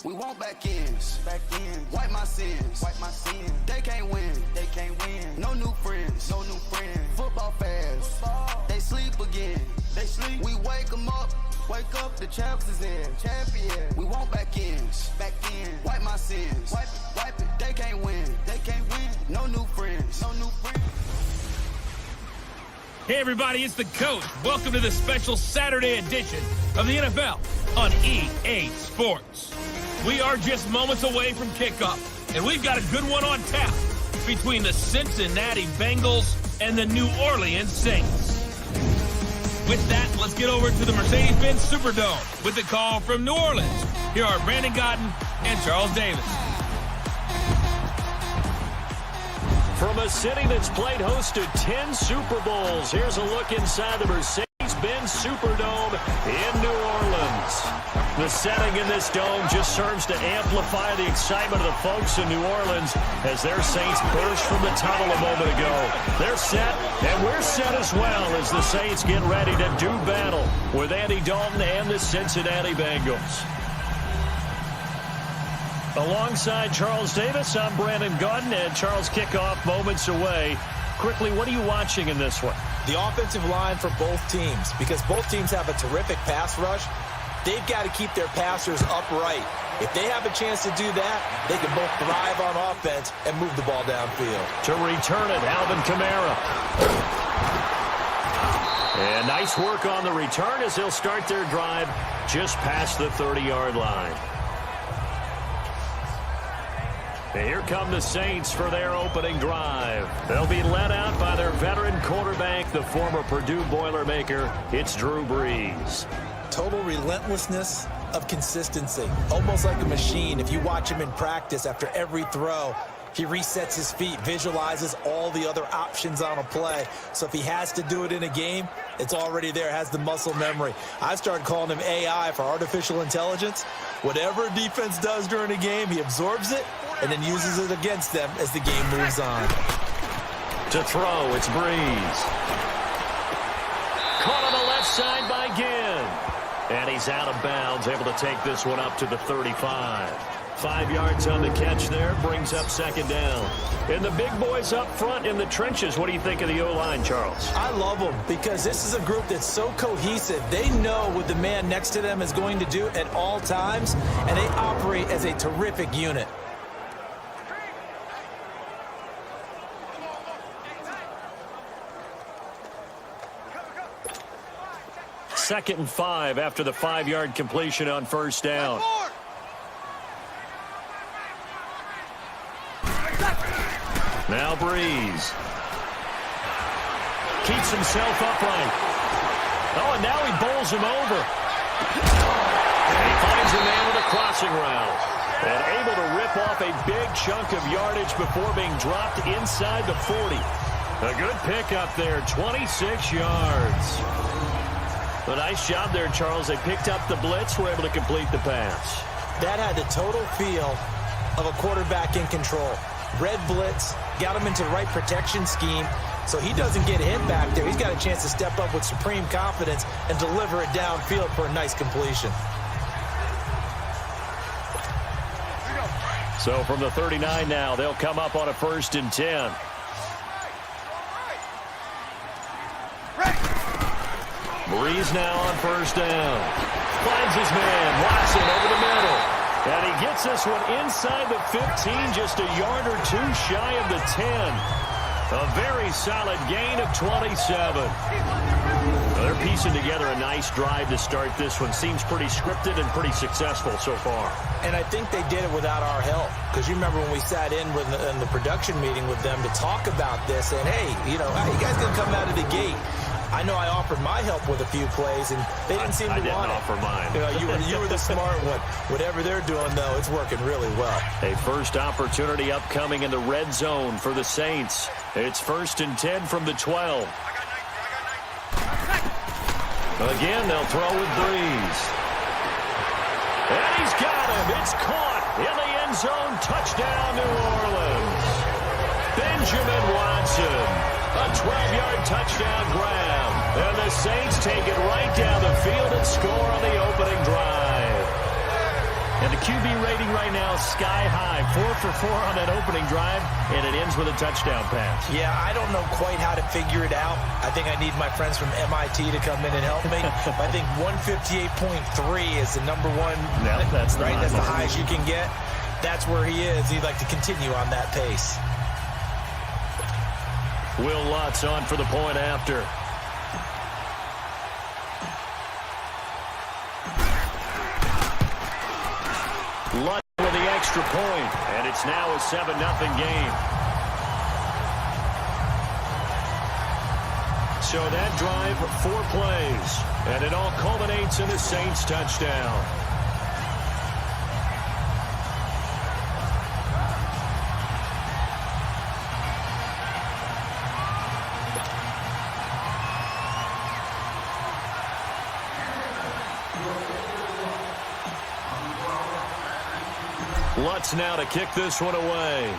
We want back ends. Wipe my sins. They can't win. No new friends. Football fans. They sleep again. We wake them up. Wake up, the champs is in. Champion. We want back ends. Wipe my sins. Wipe it. They can't win. No new friends. Hey everybody, it's the coach. Welcome to the special Saturday edition of the NFL on EA Sports. We are just moments away from kickoff, and we've got a good one on tap between the Cincinnati Bengals and the New Orleans Saints. With that, let's get over to the Mercedes-Benz Superdome with the call from New Orleans. Here are Brandon Godden and Charles Davis. From a city that's played host to 10 Super Bowls, here's a look inside the Mercedes-Benz Superdome in New Orleans. The setting in this dome just serves to amplify the excitement of the folks in New Orleans as their Saints burst from the tunnel a moment ago. They're set, and we're set as well as the Saints get ready to do battle with Andy Dalton and the Cincinnati Bengals. Alongside Charles Davis, I'm Brandon Godden, and Charles, kickoff moments away. Quickly, what are you watching in this one? The offensive line for both teams, because both teams have a terrific pass rush. They've got to keep their passers upright. If they have a chance to do that, they can both thrive on offense and move the ball downfield. To return it, Alvin Kamara. And nice work on the return as they'll start their drive just past the 30-yard line. And here come the Saints for their opening drive. They'll be led out by their veteran quarterback, the former Purdue Boilermaker. It's Drew Brees. Total relentlessness of consistency. Almost like a machine. If you watch him in practice after every throw, he resets his feet, visualizes all the other options on a play. So if he has to do it in a game, it's already there, has the muscle memory. I started calling him AI for artificial intelligence. Whatever a defense does during a game, he absorbs it and then uses it against them as the game moves on. To throw, it's Brees. Caught on the left side by Ginn. And he's out of bounds, able to take this one up to the 35. 5 yards on the catch there, brings up second down. And the big boys up front in the trenches. What do you think of the O-line, Charles? I love them because this is a group that's so cohesive. They know what the man next to them is going to do at all times, and they operate as a terrific unit. Second and 5 after the 5-yard completion on first down. Now Brees. Keeps himself upright. Oh, and now he bowls him over. And he finds a man with a crossing route. And able to rip off a big chunk of yardage before being dropped inside the 40. A good pickup there, 26 yards. A nice job there, Charles. They picked up the blitz, were able to complete the pass. That had the total feel of a quarterback in control. Red blitz, got him into the right protection scheme, so he doesn't get hit back there. He's got a chance to step up with supreme confidence and deliver it downfield for a nice completion. So from the 39 now, they'll come up on a 1st and 10. Brees now on first down. Finds his man, Watson over the middle. And he gets this one inside the 15, just a yard or two shy of the 10. A very solid gain of 27. Well, they're piecing together a nice drive to start this one. Seems pretty scripted and pretty successful so far. And I think they did it without our help. Because you remember when we sat in the production meeting with them to talk about this. And, hey, you know, how you guys going to come out of the gate? I know I offered my help with a few plays, and they didn't seem to want it. I didn't offer mine. You know, you were the smart one. Whatever they're doing, though, it's working really well. A first opportunity upcoming in the red zone for the Saints. It's 1st and 10 from the 12. Again, they'll throw with Brees. And he's got him. It's caught in the end zone. Touchdown, New Orleans. Benjamin Watson. A 12-yard touchdown grab. And the Saints take it right down the field and score on the opening drive. And to QB rating right now sky high. 4 for 4 on that opening drive, and it ends with a touchdown pass. Yeah, I don't know quite how to figure it out. I think I need my friends from MIT to come in and help me. I think 158.3 is the number one. Yep, that's the right. high That's the mark. highest you can get. That's where he is. He'd like to continue on that pace. Will Lutz on for the point after. Lutz with the extra point, and it's now a 7-0 game. So that drive, 4 plays, and it all culminates in a Saints touchdown. Lutz now to kick this one away.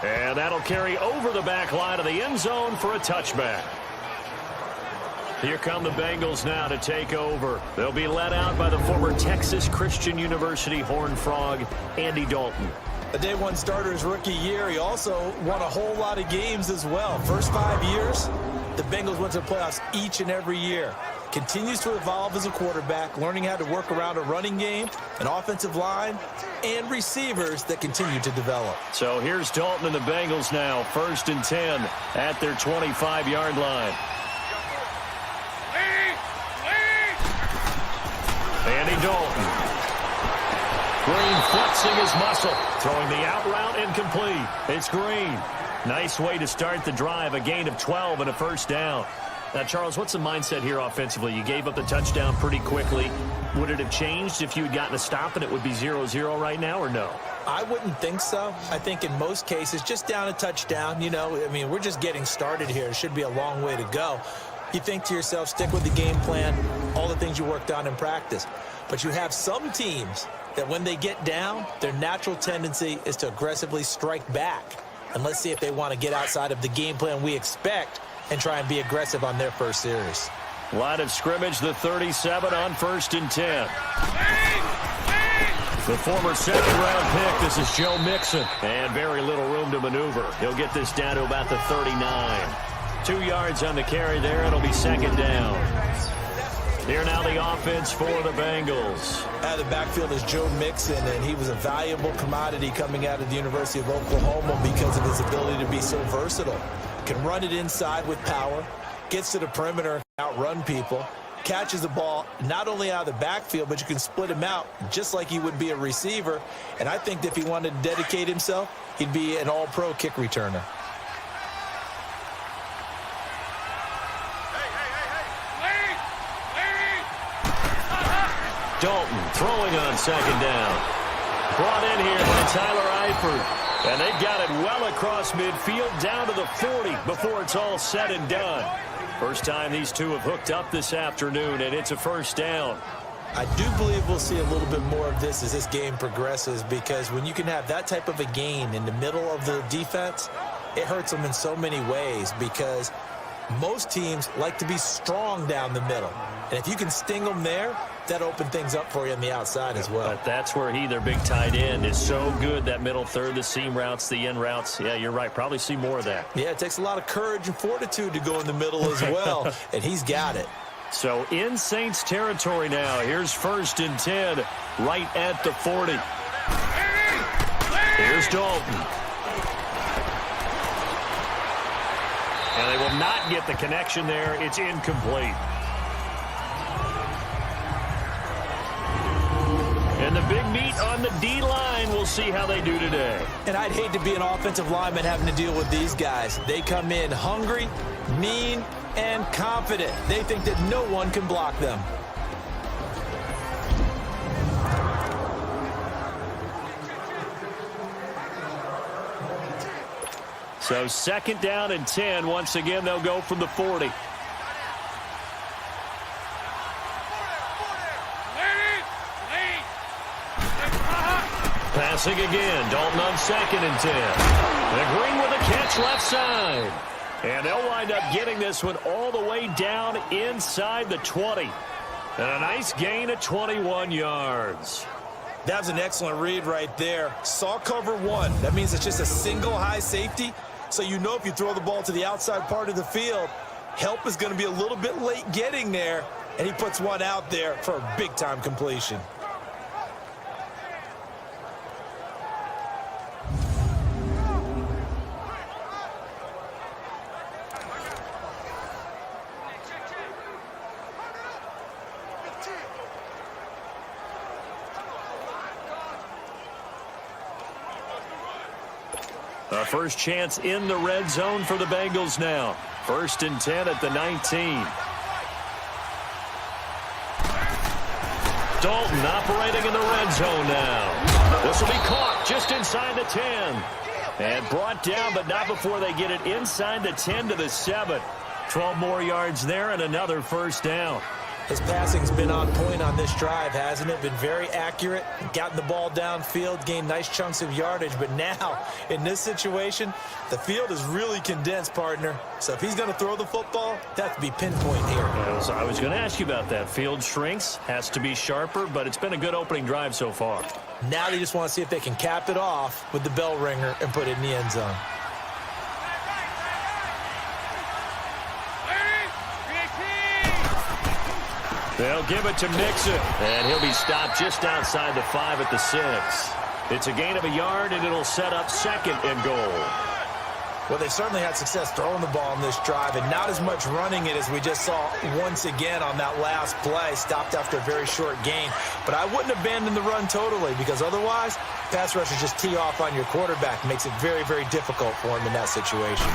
And that'll carry over the back line of the end zone for a touchback. Here come the Bengals now to take over. They'll be led out by the former Texas Christian University Horned Frog, Andy Dalton. A day one starter his rookie year. He also won a whole lot of games as well. First 5 years, the Bengals went to the playoffs each and every year. Continues to evolve as a quarterback, learning how to work around a running game, an offensive line, and receivers that continue to develop. So here's Dalton and the Bengals now, 1st and 10 at their 25-yard line. Andy Dalton. Green flexing his muscle, throwing the out route incomplete. It's Green. Nice way to start the drive, a gain of 12 and a first down. Now, Charles, what's the mindset here offensively? You gave up the touchdown pretty quickly. Would it have changed if you had gotten a stop and it would be 0-0 right now, or no? I wouldn't think so. I think in most cases, just down a touchdown, you know, I mean, we're just getting started here. It should be a long way to go. You think to yourself, stick with the game plan, all the things you worked on in practice. But you have some teams that when they get down, their natural tendency is to aggressively strike back. And let's see if they want to get outside of the game plan we expect and try and be aggressive on their first series. Line of scrimmage, the 37 on 1st and 10. The former 7th-round pick, this is Joe Mixon. And very little room to maneuver. He'll get this down to about the 39. 2 yards on the carry there. It'll be 2nd down. Here now the offense for the Bengals. Out of the backfield is Joe Mixon, and he was a valuable commodity coming out of the University of Oklahoma because of his ability to be so versatile. Can run it inside with power, gets to the perimeter, outrun people, catches the ball not only out of the backfield, but you can split him out just like he would be a receiver. And I think that if he wanted to dedicate himself, he'd be an all-pro kick returner. Dalton throwing on 2nd down. Brought in here by Tyler Eifert. And they've got it well across midfield down to the 40 before it's all said and done. First time these two have hooked up this afternoon, and it's a first down. I do believe we'll see a little bit more of this as this game progresses, because when you can have that type of a gain in the middle of the defense, it hurts them in so many ways, because most teams like to be strong down the middle. And if you can sting them there, that open things up for you on the outside as well. But that's where their big tight end, is so good, that middle third, the seam routes, the end routes. Yeah, you're right. Probably see more of that. Yeah, it takes a lot of courage and fortitude to go in the middle as well, and he's got it. So in Saints territory now. Here's 1st and 10, right at the 40. Here's Dalton. And they will not get the connection there. It's incomplete. And the big meat on the D-line, we'll see how they do today. And I'd hate to be an offensive lineman having to deal with these guys. They come in hungry, mean, and confident. They think that no one can block them. So 2nd down and 10. Once again, they'll go from the 40. Passing again. Dalton on 2nd and 10. And Green with a catch left side. And they'll wind up getting this one all the way down inside the 20. And a nice gain of 21 yards. That was an excellent read right there. Saw cover one. That means it's just a single high safety. So you know if you throw the ball to the outside part of the field, help is going to be a little bit late getting there. And he puts one out there for a big-time completion. A first chance in the red zone for the Bengals now. 1st and 10 at the 19. Dalton operating in the red zone now. This will be caught just inside the 10. And brought down, but not before they get it inside the 10 to the 7. 12 more yards there and another first down. His passing's been on point on this drive, hasn't it? Been very accurate, gotten the ball downfield, gained nice chunks of yardage. But now, in this situation, the field is really condensed, partner. So if he's going to throw the football, that to be pinpoint here. I was going to ask you about that. Field shrinks, has to be sharper, but it's been a good opening drive so far. Now they just want to see if they can cap it off with the bell ringer and put it in the end zone. They'll give it to Mixon, and he'll be stopped just outside the 5 at the 6. It's a gain of a yard, and it'll set up 2nd and goal. Well, they certainly had success throwing the ball on this drive, and not as much running it as we just saw once again on that last play. Stopped after a very short gain. But I wouldn't abandon the run totally, because otherwise, pass rushers just tee off on your quarterback. Makes it very, very difficult for him in that situation.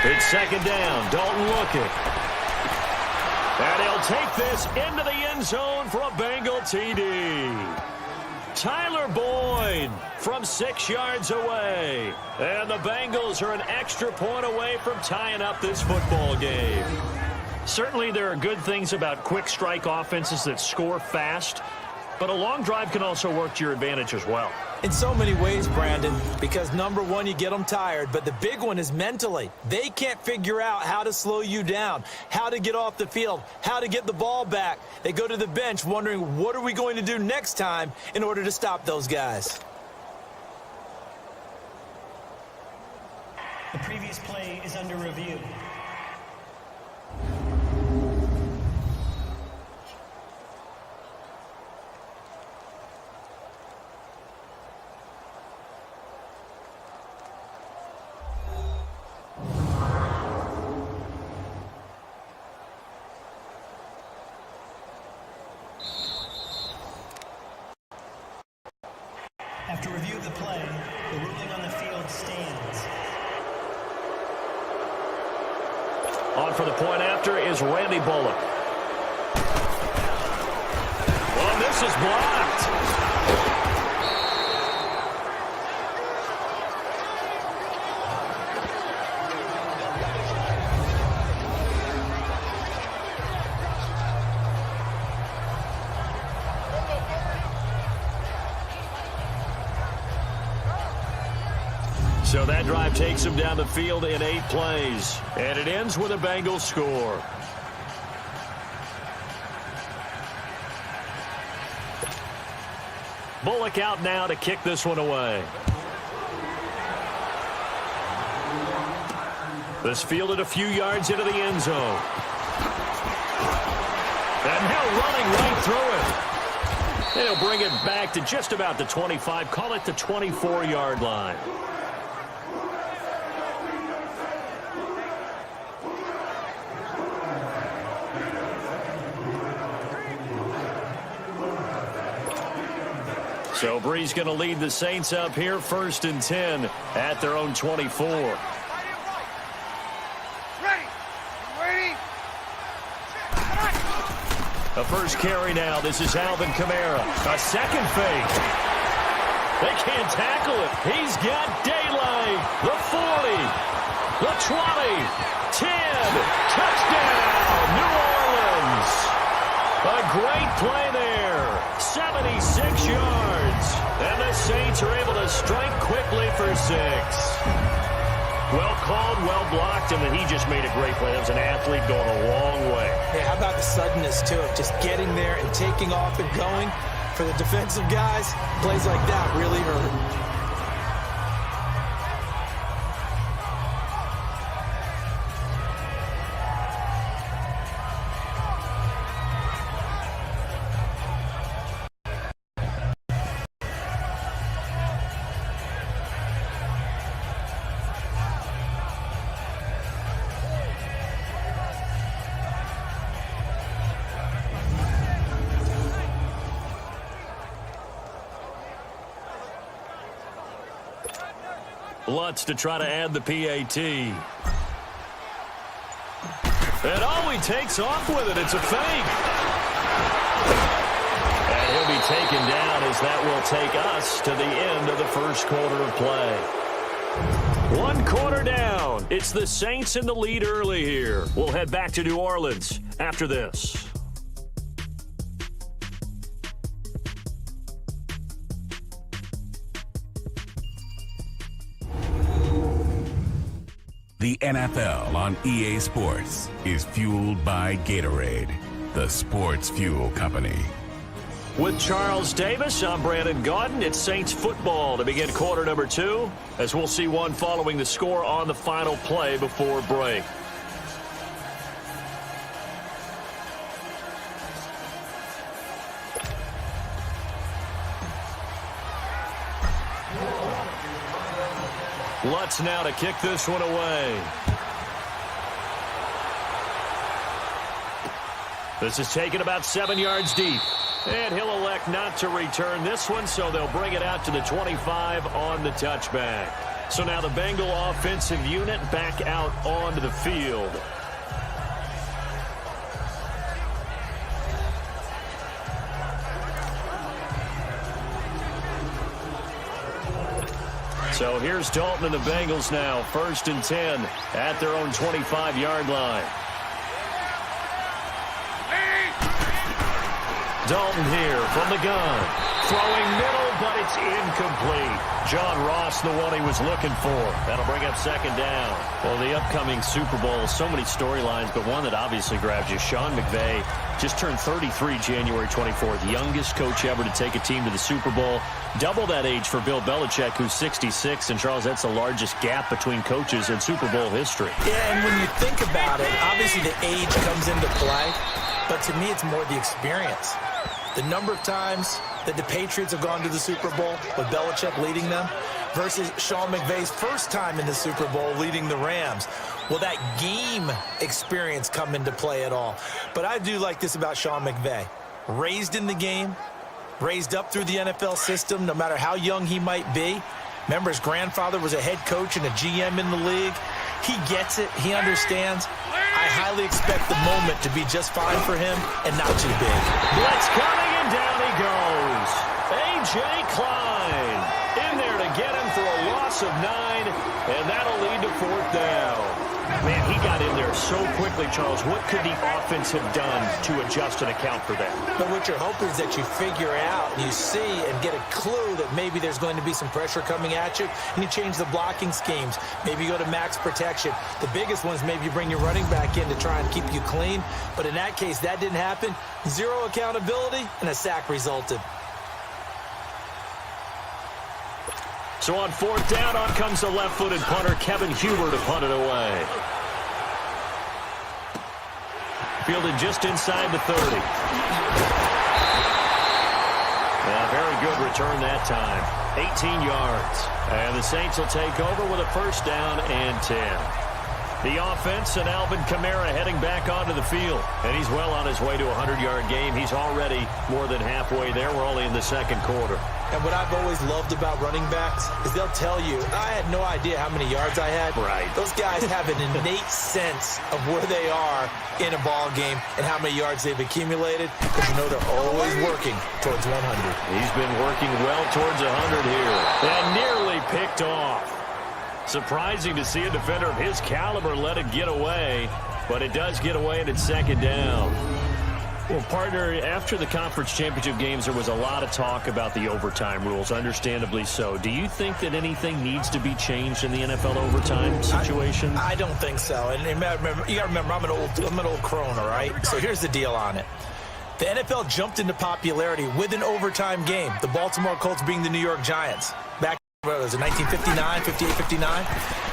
It's 2nd down. Dalton looking. And he'll take this into the end zone for a Bengal TD. Tyler Boyd from 6 yards away. And the Bengals are an extra point away from tying up this football game. Certainly there are good things about quick strike offenses that score fast, but a long drive can also work to your advantage as well. In so many ways, Brandon, because number one, you get them tired, but the big one is mentally. They can't figure out how to slow you down, how to get off the field, how to get the ball back. They go to the bench wondering, what are we going to do next time in order to stop those guys? The previous play is under review. After review of the play, the ruling on the field stands. On for the point after is Randy Bullock. Well, this is blocked. So that drive takes him down the field in 8 plays. And it ends with a Bengals score. Bullock out now to kick this one away. This fielded a few yards into the end zone. And now running right through it. And he'll bring it back to just about the 25. Call it the 24-yard line. So Bree's going to lead the Saints up here, 1st and 10 at their own 24. A first carry now. This is Alvin Kamara. A second fake. They can't tackle it. He's got daylight. The 40. The 20. 10. Touchdown, New Orleans. A great play there. 76 yards. And the Saints are able to strike quickly for 6. Well called, well blocked, and then he just made a great play. That was an athlete going a long way. Yeah, how about the suddenness, too, of just getting there and taking off and going? For the defensive guys, plays like that really hurt. Lutz to try to add the PAT. And he takes off with it. It's a fake. And he'll be taken down as that will take us to the end of the first quarter of play. 1 quarter down. It's the Saints in the lead early here. We'll head back to New Orleans after this. The NFL on EA Sports is fueled by Gatorade, the sports fuel company. With Charles Davis, I'm Brandon Gaudin. It's Saints football to begin quarter number 2, as we'll see one following the score on the final play before break. Lutz now to kick this one away. This is taken about 7 yards deep. And he'll elect not to return this one, so they'll bring it out to the 25 on the touchback. So now the Bengal offensive unit back out onto the field. So here's Dalton and the Bengals now, 1st and 10 at their own 25-yard line. Dalton here from the gun. Throwing middle, but it's incomplete. John Ross, the one he was looking for. That'll bring up 2nd down. Well, the upcoming Super Bowl, so many storylines, but one that obviously grabs you. Sean McVay just turned 33 January 24th. Youngest coach ever to take a team to the Super Bowl. Double that age for Bill Belichick, who's 66. And, Charles, that's the largest gap between coaches in Super Bowl history. Yeah, and when you think about it, obviously the age comes into play. But to me, it's more the experience. The number of times that the Patriots have gone to the Super Bowl with Belichick leading them versus Sean McVay's first time in the Super Bowl leading the Rams. Will that game experience come into play at all? But I do like this about Sean McVay. Raised in the game, raised up through the NFL system, no matter how young he might be. Remember, his grandfather was a head coach and a GM in the league. He gets it. He understands. I highly expect the moment to be just fine for him and not too big. Blitz coming, and down he goes. A.J. Klein in there to get him for a loss of 9, and that'll lead to 4th down. Man, he got in there so quickly, Charles. What could the offense have done to adjust and account for that? But what you're hoping is that you figure out, and you see and get a clue that maybe there's going to be some pressure coming at you, and you change the blocking schemes. Maybe you go to max protection. The biggest one is maybe you bring your running back in to try and keep you clean. But in that case, that didn't happen. 0 accountability, and a sack resulted. So on 4th down, on comes the left-footed punter, Kevin Huber, to punt it away. Fielded just inside the 30. Yeah, very good return that time. 18 yards. And the Saints will take over with a 1st down and 10. The offense and Alvin Kamara heading back onto the field. And he's well on his way to a 100-yard game. He's already more than halfway there. We're only in the 2nd quarter. And what I've always loved about running backs is they'll tell you, I had no idea how many yards I had. Right. Those guys have an innate sense of where they are in a ball game and how many yards they've accumulated, because you know they're always working towards 100. He's been working well towards 100 here. And nearly picked off. Surprising to see a defender of his caliber let it get away, but it does get away and it's 2nd down. Well, partner, after the conference championship games, there was a lot of talk about the overtime rules, understandably so. Do you think that anything needs to be changed in the NFL overtime situation? I don't think so. And you got to remember, I'm an old crone, all right? So here's the deal on it. The NFL jumped into popularity with an overtime game, the Baltimore Colts being the New York Giants. Back, what was it, 1959, 58, 59?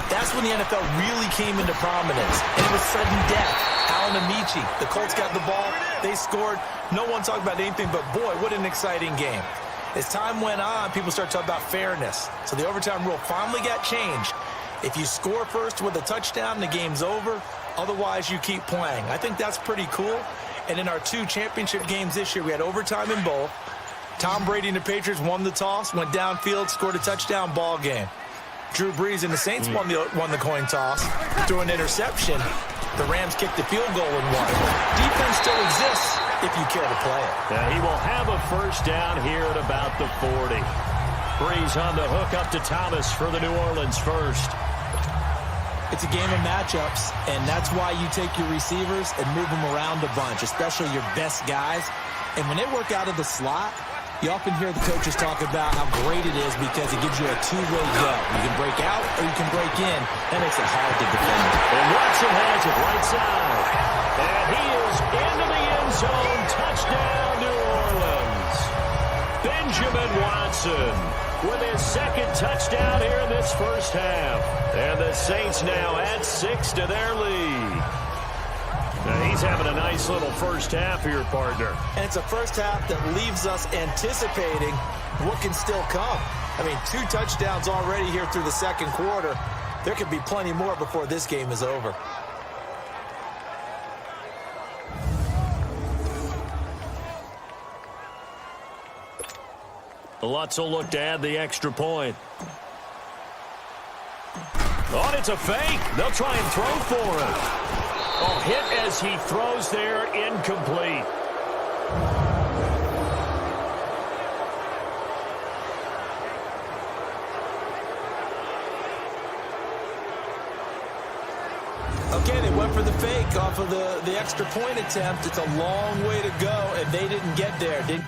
That's when the NFL really came into prominence. And it was sudden death. Alan Amici, the Colts got the ball, they scored. No one talked about anything, but boy, what an exciting game. As time went on, people started talking about fairness. So the overtime rule finally got changed. If you score first with a touchdown, the game's over. Otherwise, you keep playing. I think that's pretty cool. And in our 2 championship games this year, we had overtime in both. Tom Brady and the Patriots won the toss, went downfield, scored a touchdown, ball game. Drew Brees and the Saints won the coin toss, threw an interception. The Rams kicked the field goal and won. Defense still exists if you care to play it. He will have a first down here at about the 40. Brees on the hook up to Thomas for the New Orleans first. It's a game of matchups, and that's why you take your receivers and move them around a bunch, especially your best guys. And when they work out of the slot, you often hear the coaches talk about how great it is because it gives you a two-way go. You can break out or you can break in. That makes it hard to defend. And Watson has it right side. And he is into the end zone. Touchdown, New Orleans. Benjamin Watson with his second touchdown here in this first half. And the Saints now add 6 to their lead. Now he's having a nice little first half here, partner. And it's a first half that leaves us anticipating what can still come. I mean, 2 touchdowns already here through the second quarter. There could be plenty more before this game is over. Lutz will look to add the extra point. Oh, and it's a fake. They'll try and throw for it. Oh, hit as he throws there, incomplete. Okay, they went for the fake off of the extra point attempt. It's a long way to go, and they didn't get there. Didn't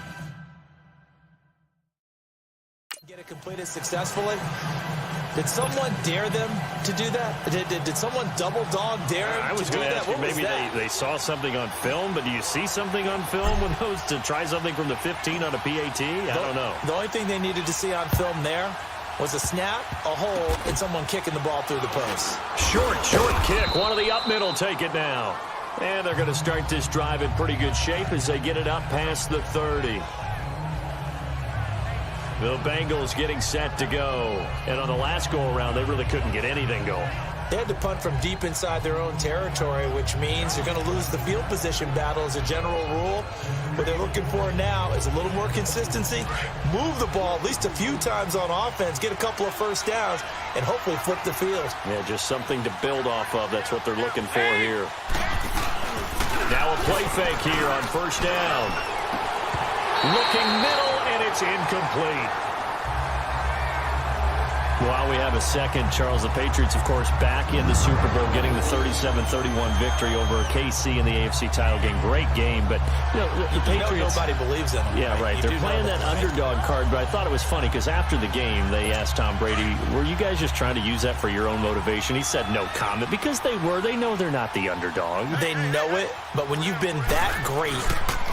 get it completed successfully. Did someone dare them to do that? Did someone double dog dare them I was to do going to that? ask you, What was maybe that? they saw something on film, but do you see something on film with those to try something from the 15 on a PAT? I don't know. The only thing they needed to see on film there was a snap, a hold, and someone kicking the ball through the post. Short kick. One of the up middle take it now. And they're going to start this drive in pretty good shape as they get it up past the 30. The Bengals getting set to go. And on the last go-around, they really couldn't get anything going. They had to punt from deep inside their own territory, which means you're going to lose the field position battle as a general rule. What they're looking for now is a little more consistency, move the ball at least a few times on offense, get a couple of first downs, and hopefully flip the field. Yeah, just something to build off of. That's what they're looking for here. Now a play fake here on first down. Looking middle, and it's incomplete. While we have a second, Charles, the Patriots, of course, back in the Super Bowl, getting the 37-31 victory over KC in the AFC title game. Great game, but you know, the Patriots... Nobody believes in them. Yeah, right. They're playing that underdog card, but I thought it was funny because after the game, they asked Tom Brady, were you guys just trying to use that for your own motivation? He said no comment because they were. They know they're not the underdog. They know it, but when you've been that great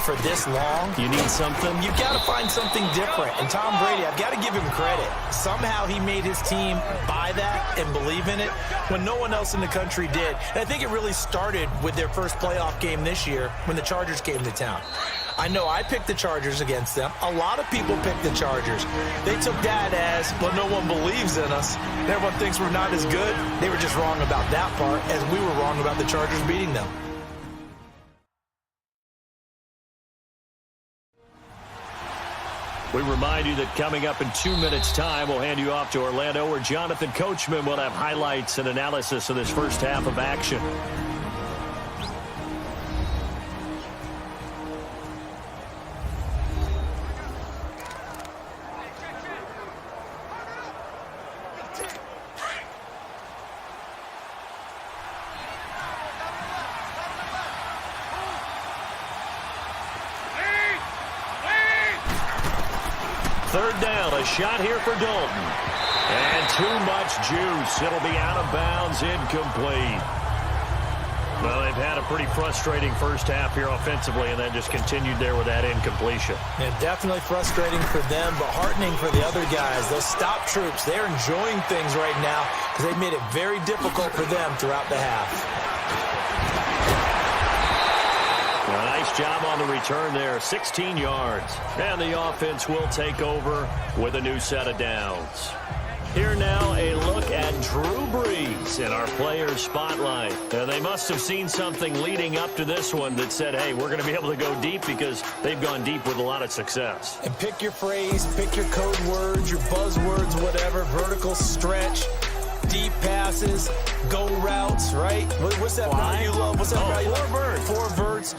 for this long, you need something. You've got to find something different. And Tom Brady, I've got to give him credit. Somehow he made his team buy that and believe in it when no one else in the country did. And I think it really started with their first playoff game this year when the Chargers came to town. I know I picked the Chargers against them. A lot of people picked the Chargers. They took that as, well, no one believes in us. Everyone thinks we're not as good. They were just wrong about that part, as we were wrong about the Chargers beating them. We remind you that coming up in 2 minutes' time, we'll hand you off to Orlando, where Jonathan Coachman will have highlights and analysis of this first half of action. 3rd down, a shot here for Dalton. And too much juice. It'll be out of bounds, incomplete. Well, they've had a pretty frustrating first half here offensively, and then just continued there with that incompletion. Yeah, definitely frustrating for them, but heartening for the other guys. Those stop troops, they're enjoying things right now because they've made it very difficult for them throughout the half. Well, nice job on the return there, 16 yards. And the offense will take over with a new set of downs. Here now, a look at Drew Brees in our players' spotlight. They must have seen something leading up to this one that said, hey, we're going to be able to go deep because they've gone deep with a lot of success. And pick your phrase, pick your code words, your buzzwords, whatever, vertical stretch, deep passes, go routes, right? What's that route you love? What's that route you love? Four verts.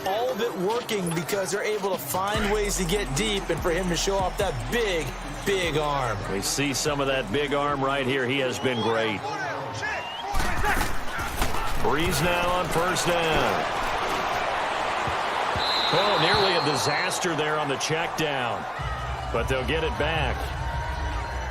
All of it working because they're able to find ways to get deep and for him to show off that big arm. We see some of that big arm right here. He has been great. Brees now on 1st down. Oh, nearly a disaster there on the check down. But they'll get it back.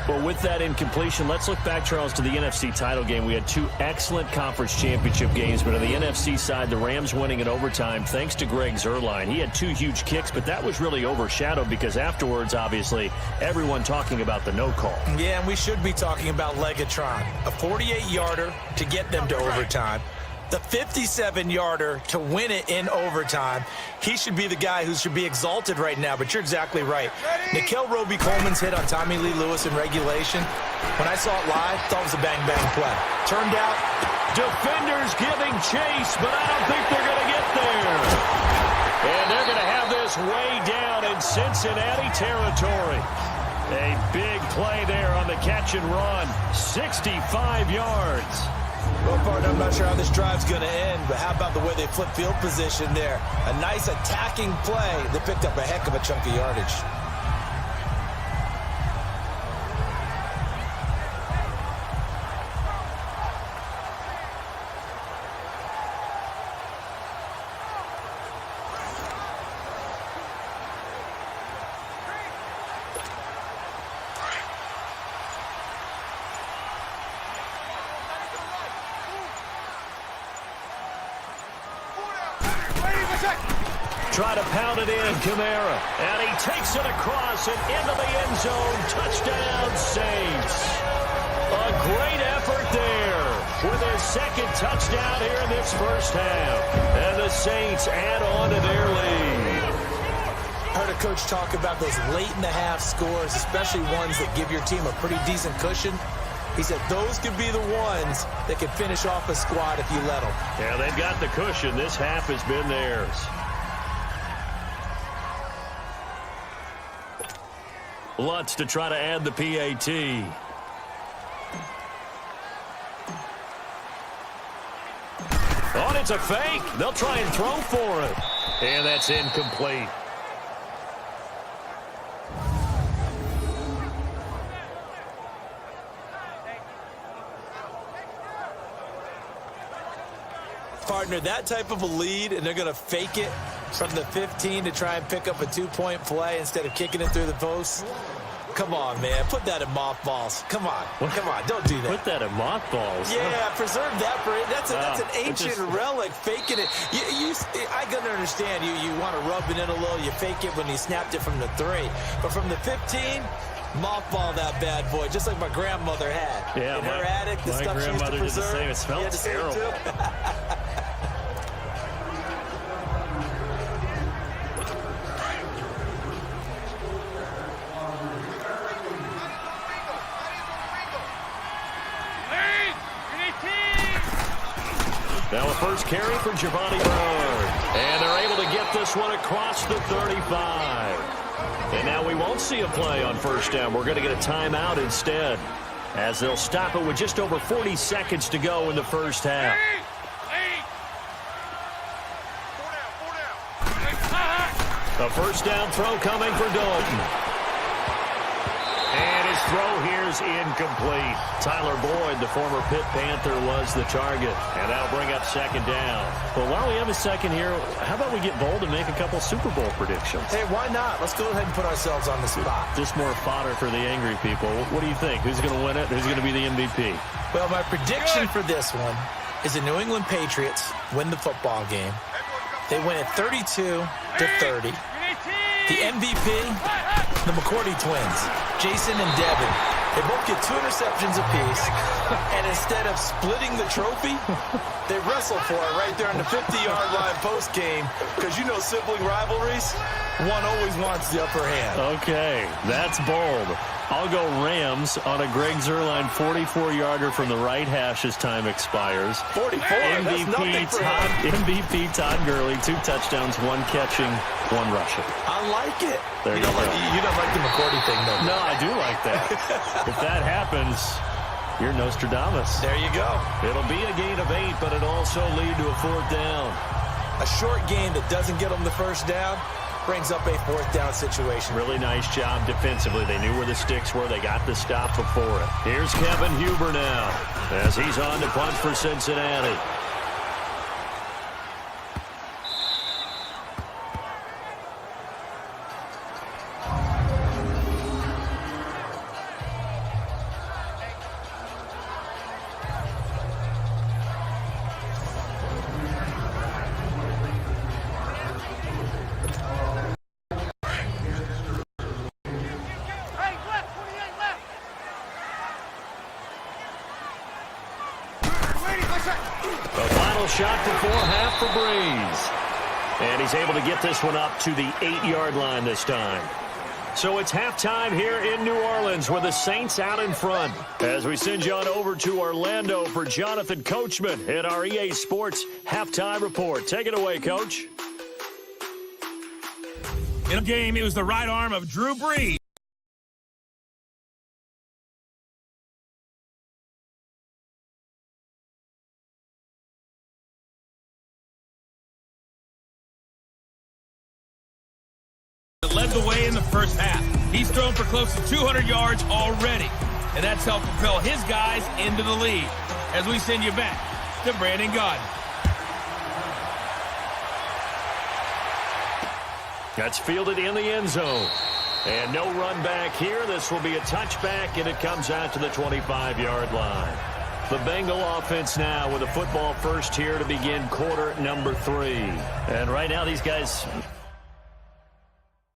Well, with that incompletion, let's look back, Charles, to the NFC title game. We had 2 excellent conference championship games, but on the NFC side, the Rams winning in overtime thanks to Greg Zuerlein. He had 2 huge kicks, but that was really overshadowed because afterwards, obviously, everyone talking about the no call. Yeah, and we should be talking about Legatron. A 48-yarder to get them to overtime. The 57-yarder to win it in overtime. He should be the guy who should be exalted right now, but you're exactly right. Nikel Roby-Coleman's hit on Tommy Lee Lewis in regulation. When I saw it live, thought it was a bang-bang play. Turned out, defenders giving chase, but I don't think they're going to get there. And they're going to have this way down in Cincinnati territory. A big play there on the catch and run. 65 yards. Well, partner, I'm not sure how this drive's going to end, but how about the way they flip field position there? A nice attacking play. They picked up a heck of a chunk of yardage. Try to pound it in, Kamara. And he takes it across and into the end zone. Touchdown, Saints. A great effort there with his 2nd touchdown here in this first half. And the Saints add on to their lead. I heard a coach talk about those late-in-the-half scores, especially ones that give your team a pretty decent cushion. He said those could be the ones that could finish off a squad if you let them. Yeah, they've got the cushion. This half has been theirs. Lutz to try to add the PAT. Oh, and it's a fake. They'll try and throw for it. And that's incomplete. Partner, that type of a lead, and they're going to fake it from the 15 to try and pick up a 2-point play instead of kicking it through the post. Come on, man. Put that in mothballs. Come on. Come on. Don't do that. Put that in mothballs. Yeah, preserve that for it. That's an ancient relic, faking it. I can understand you want to rub it in a little. You fake it when you snapped it from the 3. But from the 15, mothball that bad boy, just like my grandmother had. Yeah, in her attic, the stuff she used to preserve. Did the same. It smelled terrible. Now a first carry for Giovanni Bernard. And they're able to get this one across the 35. And now we won't see a play on 1st down. We're going to get a timeout instead, as they'll stop it with just over 40 seconds to go in the first half. A 1st down throw coming for Dalton. And his throw here's incomplete. Tyler Boyd, the former Pitt Panther, was the target. And that'll bring up second down. Well, while we have a second here, how about we get bold and make a couple Super Bowl predictions? Hey, why not? Let's go ahead and put ourselves on the spot. Just more fodder for the angry people. What do you think? Who's going to win it? Who's going to be the MVP? Well, my prediction for this one is the New England Patriots win the football game. They win it 32-30. The MVP, the McCourty twins, Jason and Devin. They both get 2 interceptions apiece, and instead of splitting the trophy, they wrestle for it right there on the 50-yard line post-game, because you know sibling rivalries, one always wants the upper hand. Okay, that's bold. I'll go Rams on a Greg Zuerlein 44-yarder from the right hash as time expires. 44, that's nothing for him. MVP Todd Gurley, 2 touchdowns, 1 catching, 1 rushing. I like it. There you don't like the McCourty thing, though. No, I do like that. If that happens, you're Nostradamus. There you go. It'll be a gain of 8, but it'll also lead to a 4th down. A short gain that doesn't get them the first down brings up a 4th down situation. Really nice job defensively. They knew where the sticks were. They got the stop before it. Here's Kevin Huber now as he's on to punt for Cincinnati. The final shot before half for Breeze. And he's able to get this one up to the 8-yard line this time. So it's halftime here in New Orleans with the Saints out in front. As we send you on over to Orlando for Jonathan Coachman at our EA Sports Halftime Report. Take it away, Coach. In a game, it was the right arm of Drew Brees. Led the way in the first half. He's thrown for close to 200 yards already, and that's helped propel his guys into the lead. As we send you back to Brandon Gaudin. That's fielded in the end zone. And no run back here. This will be a touchback, and it comes out to the 25-yard line. The Bengal offense now with a football first here to begin quarter number 3. And right now these guys